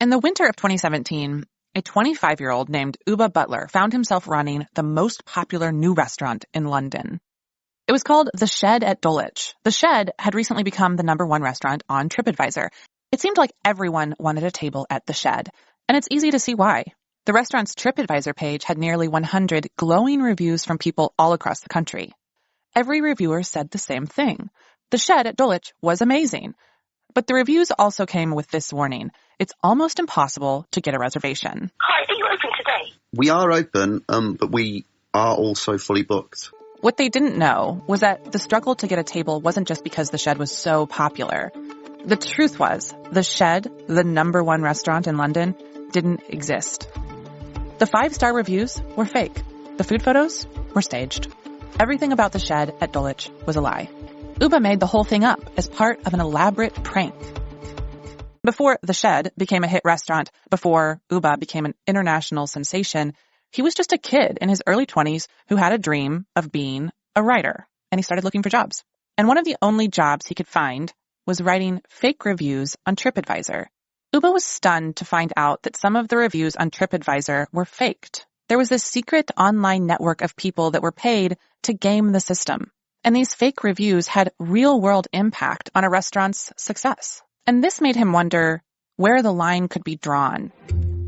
In the winter of 2017, a 25-year-old named Oobah Butler found himself running the most popular new restaurant in London. It was called The Shed at Dulwich. The Shed had recently become the #1 restaurant on TripAdvisor. It seemed like everyone wanted a table at The Shed, and it's easy to see why. The restaurant's TripAdvisor page had nearly 100 glowing reviews from people all across the country. Every reviewer said the same thing. The Shed at Dulwich was amazing. But the reviews also came with this warning. It's almost impossible to get a reservation. Hi, are you open today? We are open, but we are also fully booked. What they didn't know was that the struggle to get a table wasn't just because the Shed was so popular. The truth was, the Shed, the #1 restaurant in London, didn't exist. The 5-star reviews were fake. The food photos were staged. Everything about the Shed at Dulwich was a lie. Oobah made the whole thing up as part of an elaborate prank. Before the Shed became a hit restaurant, before Oobah became an international sensation, he was just a kid in his early 20s who had a dream of being a writer, and he started looking for jobs. And one of the only jobs he could find was writing fake reviews on TripAdvisor. Oobah was stunned to find out that some of the reviews on TripAdvisor were faked. There was this secret online network of people that were paid to game the system. And these fake reviews had real-world impact on a restaurant's success. And this made him wonder where the line could be drawn.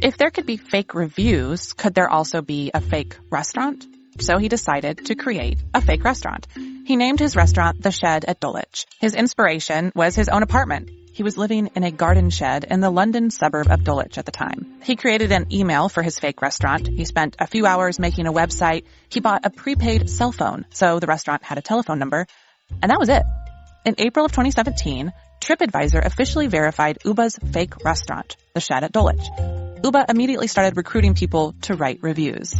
If there could be fake reviews, could there also be a fake restaurant? So he decided to create a fake restaurant. He named his restaurant The Shed at Dulwich. His inspiration was his own apartment. He was living in a garden shed in the London suburb of Dulwich at the time. He created an email for his fake restaurant. He spent a few hours making a website. He bought a prepaid cell phone, so the restaurant had a telephone number. And that was it. In April of 2017, TripAdvisor officially verified Oobah's fake restaurant, The Shed at Dulwich. Oobah immediately started recruiting people to write reviews.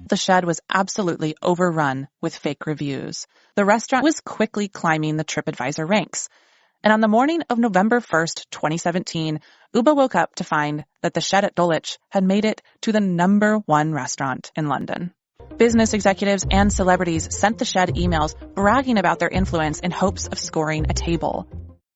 The Shed was absolutely overrun with fake reviews. The restaurant was quickly climbing the TripAdvisor ranks. And on the morning of November 1st, 2017, Oobah woke up to find that The Shed at Dulwich had made it to the #1 restaurant in London. Business executives and celebrities sent The Shed emails bragging about their influence in hopes of scoring a table.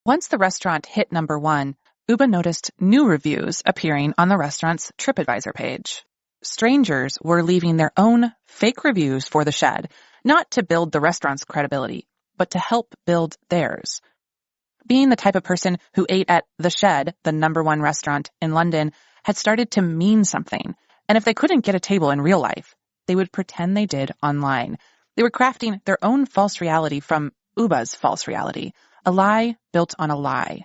Once the restaurant hit #1, Oobah noticed new reviews appearing on the restaurant's TripAdvisor page. Strangers were leaving their own fake reviews for The Shed, not to build the restaurant's credibility, but to help build theirs. Being the type of person who ate at The Shed, the #1 restaurant in London, had started to mean something. And if they couldn't get a table in real life, they would pretend they did online. They were crafting their own false reality from Oobah's false reality, a lie built on a lie.